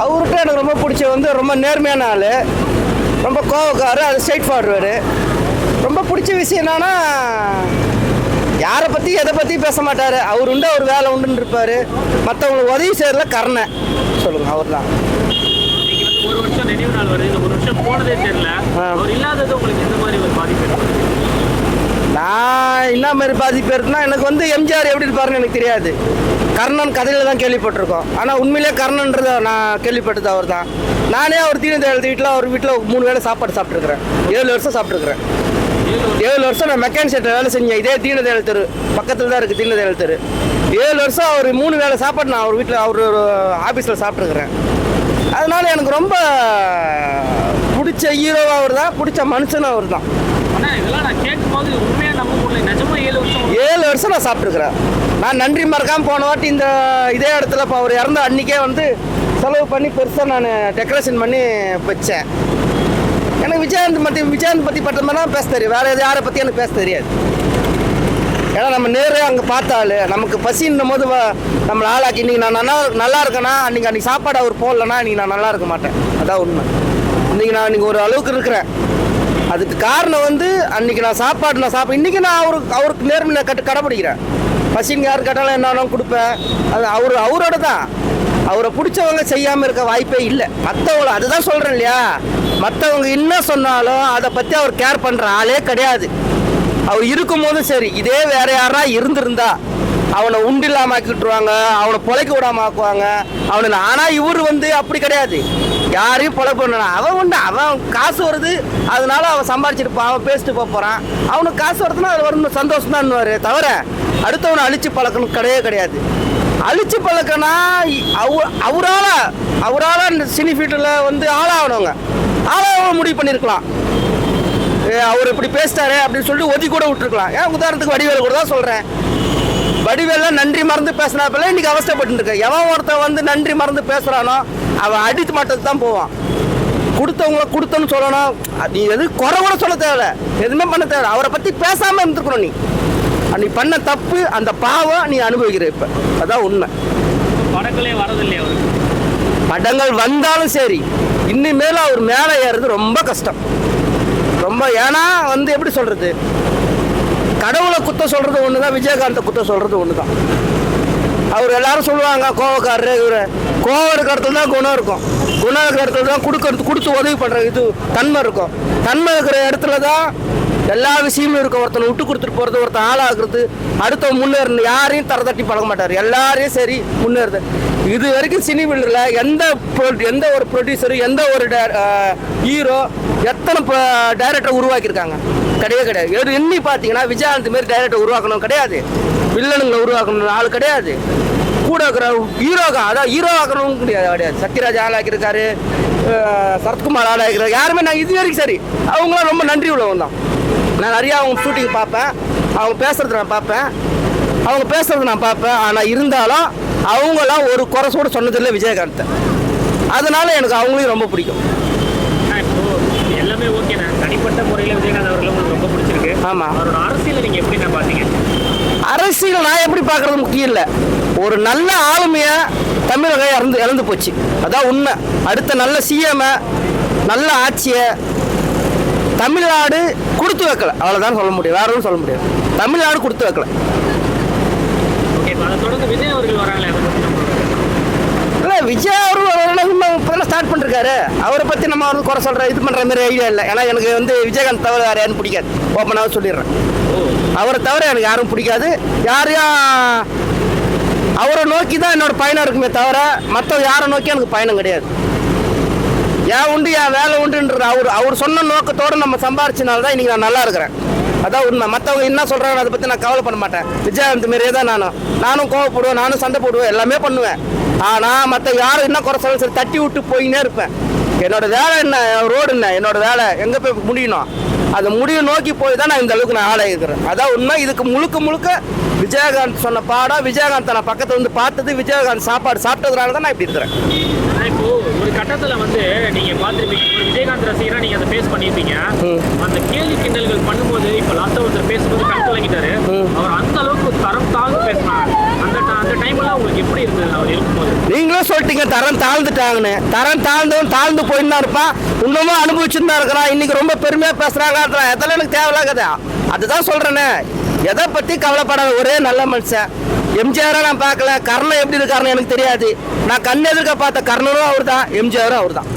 அவர்கிட்ட எனக்கு ரொம்ப பிடிச்ச வந்து ரொம்ப நேர்மையான ஆள், ரொம்ப கோவக்காரர், அது ஸ்ட்ரைட் ஃபார்வர்டு. ரொம்ப பிடிச்ச விஷயம் என்னன்னா யாரை பற்றி எதை பற்றி பேச மாட்டார். அவர் உண்டு அவர் வேலை உண்டுன்னு இருப்பார். மற்றவங்களுக்கு உதவி செய்யறதுல கருணை சொல்லுங்கள். அவர் தான். ஒரு வருஷம் நினைவு நாள் வருது, இந்த ஒரு வருஷம் போனதே தெரியல. அவர் இல்லாதது உங்களுக்கு எந்த மாதிரி ஒரு பாதிப்பு? நான் என்ன மாதிரி பாதிப்பு இருக்குன்னா, எனக்கு வந்து எம்ஜிஆர் எப்படி இருப்பாருன்னு எனக்கு தெரியாது. கர்ணன் கதையில் தான் கேள்விப்பட்டிருக்கோம். ஆனால் உண்மையிலே கர்ணன்றதை நான் கேள்விப்பட்டது அவர் தான். நானே அவர் தீனதயாள் வீட்டில் அவர் வீட்டில் 3 வேளை சாப்பாடு சாப்பிட்ருக்குறேன். 7 வருஷம் சாப்பிட்ருக்குறேன். 7 வருஷம் நான் மெக்கானிக் செட்டில் வேலை செஞ்சேன். இதே தீனதயாள் தெரு பக்கத்தில் தான் இருக்குது. தீனதயாள் தெரு 7 வருஷம் அவர் 3 வேளை சாப்பாடு நான் அவர் வீட்டில் அவர் ஆஃபீஸில் சாப்பிட்ருக்குறேன். அதனால எனக்கு ரொம்ப பிடிச்ச ஹீரோவாக அவர் தான், பிடிச்ச மனுஷனும் அவர் தான். இதெல்லாம் நான் கேட்கும்போது உண்மையாக நம்ப முடியல. நிஜமா 7 வருஷம் நான் சாப்பிட்ருக்குறேன். நான் நன்றி மறக்காமல் போன வாட்டி இதே இடத்துல இப்போ அவர் இறந்த அன்றைக்கே வந்து செலவு பண்ணி பெருசாக நான் டெக்கரேஷன் பண்ணி வச்சேன். எனக்கு விஜயகாந்த் பற்றி பட்ட மாதிரிலாம் பேச தெரியும். வேறு யாரை பற்றி எனக்கு பேச தெரியாது. ஏன்னா நம்ம நேராக அங்கே பார்த்தாள் நமக்கு பசின்னும் போது நம்மளை ஆளாக்கி இன்றைக்கி நான் நல்லா இருக்கேன்னா அன்றைக்கி சாப்பாடு அவர் போடலன்னா இன்றைக்கி நான் நல்லா இருக்க மாட்டேன். அதான் உண்மை. இன்றைக்கி ஒரு அளவுக்கு இருக்கிறேன். அதுக்கு காரணம் வந்து அன்றைக்கி நான் சாப்பிட்டு இன்றைக்கி நான் அவருக்கு நேர்மையை கடைப்பிடிக்கிறேன். பசின்னு யார் கேட்டாலும் என்ன கொடுப்பேன். அது அவரோட தான். அவரை பிடிச்சவங்க செய்யாமல் இருக்க வாய்ப்பே இல்லை. மற்றவங்கள அதுதான் சொல்கிறேன் இல்லையா, மற்றவங்க என்ன சொன்னாலும் அதை பற்றி அவர் கேர் பண்ணுற ஆளே கிடையாது. அவர் இருக்கும்போதும் சரி, இதே வேற யாரா இருந்திருந்தா அவனை உண்டில்லாம ஆக்கிட்டுருவாங்க, அவனை பொழைக்க விடாம ஆக்குவாங்க அவனை. ஆனால் இவர் வந்து அப்படி கிடையாது. யாரையும் பொழை பண்ண அவன் உண்டு. அவன் காசு வருது, அதனால அவன் சம்பாரிச்சிருப்பான், அவன் பேசிட்டு போகிறான். அவனுக்கு காசு வருதுன்னா அது வரணும், சந்தோஷம் தான். தவிர அடுத்தவனை அழிச்சு பழக்கணும் கிடையாது. அழிச்சு பழக்கனா அவரால் இந்த சினி ஃபீல்டில் வந்து ஆளாகணுங்க. முடிவு பண்ணியிருக்கலாம். அவர் இப்படி பேசிட்டாரு அப்படின்னு சொல்லிட்டு ஒதுக்கி கூட விட்டுருக்கலாம். ஏன் உதாரணத்துக்கு வடிவேல் கூட தான் சொல்கிறேன். வடிவேலாம் நன்றி மறந்து பேசினாப்பில் இன்றைக்கி அவஸ்தைப்பட்டு இருக்கேன். எவன் ஒருத்தன் வந்து நன்றி மறந்து பேசுகிறானோ அவன் அடித்து மாட்டது தான் போவான். கொடுத்தவங்கள கொடுத்தோன்னு சொல்லணும். நீ எது குறை கூட சொல்ல தேவை, எதுவுமே பண்ண தேவை. அவரை பற்றி பேசாமல் இருந்துக்கணும். நீ பண்ண தப்பு, அந்த பாவம் நீ அனுபவிக்கிற. இப்போ அதான் உண்மை. படங்களே வரதில்லையா அவருக்கு? படங்கள் வந்தாலும் சரி, இனிமேல் அவர் மேலே ஏறுறது ரொம்ப கஷ்டம். ரொம்ப. ஏன்னா வந்து எப்படி சொல்கிறது, கடவுளை குத்த சொல்கிறது ஒன்று தான், விஜயகாந்தை குத்த சொல்கிறது ஒன்று தான். அவர் எல்லாரும் சொல்லுவாங்க கோவக்காரரு. இவர் கோவம் இருக்கிற இடத்துல தான் குணம் இருக்கும், குணம் இருக்கிற இடத்துல தான் கொடுத்து உதவி பண்ணுற இது தன்மை இருக்கும். தன்மை இருக்கிற இடத்துல தான் எல்லா விஷயமும் இருக்கும். ஒருத்தனை விட்டு கொடுத்துட்டு போகிறது, ஒருத்தன் ஆளாகிறது, அடுத்தவன் முன்னேறணும். யாரையும் தர தட்டி பழக மாட்டார். எல்லாரையும் சரி முன்னேறுது. இது வரைக்கும் சினி ஃபீல்டில் எந்த ஒரு ப்ரொடியூசரு, எந்த ஒரு ஹீரோ, எத்தனை டைரக்டரை உருவாக்கியிருக்காங்க கிடையாது. எண்ணி பார்த்தீங்கன்னா விஜயகாந்த் மாரி டைரக்டர் உருவாக்கணும் கிடையாது. வில்லனுங்களை உருவாக்கணும் ஆள் கிடையாது. கூட இருக்கிற ஹீரோவாக்கணும் கிடையாது. சத்யராஜ் ஆளாக்கியிருக்காரு, சரத்குமார் ஆளாக்கிறார். யாருமே நான் இது வரைக்கும் சரி, அவங்களாம் ரொம்ப நன்றி உள்ளவங்க தான். நான் நிறையா அவங்க ஷூட்டிங் பார்ப்பேன், அவங்க பேசுறது நான் பார்ப்பேன். ஆனால் இருந்தாலும் அவங்களாம் ஒரு குறைசோடு சொன்னதில்லை விஜயகாந்தை. அதனால எனக்கு அவங்களையும் ரொம்ப பிடிக்கும். எல்லாமே ஓகே. நான் தனிப்பட்ட முறையில் விஜயகாந்த் அவர்கள் உங்களுக்கு ரொம்ப பிடிச்சிருக்கு. ஆமாம். அவரோட அரசியலை நீங்கள் எப்படி நான் பார்த்தீங்க? அரசியல் நான் எப்படி பார்க்குறது முக்கியம் இல்லை. ஒரு நல்ல ஆளுமையை தமிழகம் இழந்து போச்சு. அதான் உண்மை. அடுத்த நல்ல சிஎம், நல்ல ஆட்சியை தமிழ்நாடு கொடுத்து வைக்கல. அவ்வளோதான் சொல்ல முடியும், வேற ஒன்றும் சொல்ல முடியாது. தமிழ்நாடு கொடுத்து வைக்கல. ஓகே. அதை தொடர்ந்து விஜய் அவர்கள் வராங்களே, இல்லை விஜய் அவர்கள் இப்போதான் ஸ்டார்ட் பண்ணிருக்காரு. அவரை பற்றி நம்ம வந்து குறை சொல்கிற இது பண்ணுற மாதிரி ஐடியா இல்லை. ஏன்னா எனக்கு வந்து விஜயகாந்த் தவிர வேறு யாரும் பிடிக்காது. ஓப்பனாக சொல்லிடுறேன். அவரை தவிர எனக்கு யாரும் பிடிக்காது. யாரையும் அவரை நோக்கி தான் என்னோட பயணம் இருக்குமே தவிர மற்ற யாரை நோக்கி எனக்கு பயணம் கிடையாது. ஏன் உண்டு என் வேலை உண்டுன்றது அவர் சொன்ன நோக்கத்தோடு நம்ம சம்பாரிச்சனால தான் இன்றைக்கி நான் நல்லா இருக்கிறேன். அதான் உண்மை. மற்றவங்க என்ன சொல்கிறாங்க அதை பற்றி நான் கவலை பண்ண மாட்டேன். விஜயகாந்த் மாரியே தான் நானும் கோவப்படுவேன், நானும் சண்டை போடுவேன், எல்லாமே பண்ணுவேன். ஆனால் மற்ற யாரும் என்ன குறை சொல்ல சரி தட்டி விட்டு போயின்னே இருப்பேன். என்னோட வேலை என்ன, ரோடு என்ன, என்னோட வேலை எங்கே போய் முடியணும், அதை முடிவு நோக்கி போய் தான் நான் இந்த அளவுக்கு நான் ஆளாயிருக்கிறேன். அதான் உண்மை. இதுக்கு முழுக்க விஜயகாந்த் சொன்ன பாடம், விஜயகாந்த் நான் பக்கத்தில் வந்து பார்த்தது, விஜயகாந்த் சாப்பாடு சாப்பிட்டதுனால தான் நான் இப்படி இருக்கிறேன். இப்போ ஒரு கட்டத்தில் வந்து நீங்கள் பார்த்துருப்பீங்க, ஒரு விஜயகாந்த் ரசிகராக நீங்கள் அதை ஃபேஸ் பண்ணியிருப்பீங்க. அந்த கேள்வி கிண்டல்கள் பண்ணும்போது இப்போ லாஸ்ட்டாக ஒருத்தர் பேசும்போது கணக்கு வாங்கிட்டாரு. அவர் அந்த அளவுக்கு தரம் தாழ்ந்து பேசினார். அந்த அந்த டைம்லாம் உங்களுக்கு எப்படி இருந்தது அவர் இருக்கும்போது? நீங்களும் சொல்லிட்டீங்க தரம் தாழ்ந்துட்டாங்கன்னு. தரம் தாழ்ந்தவன் தாழ்ந்து போயின்னு தான் இருப்பான், இன்னமும் அனுபவிச்சுன்னு தான் இருக்கிறான். இன்னைக்கு ரொம்ப பெருமையாக பேசுகிறாங்க, அதெல்லாம் எனக்கு தேவையில்லாத. அதுதான் சொல்கிறேனே, எதை பற்றி கவலைப்படாத ஒரே நல்ல மனுஷன். எம்ஜிஆரை நான் பார்க்கல, கர்ணன் எப்படி இருக்காருன்னு எனக்கு தெரியாது. நான் கண் எதிர்க்க பார்த்த கர்ணனும் அவர் தான், எம்ஜிஆரும் அவர் தான்.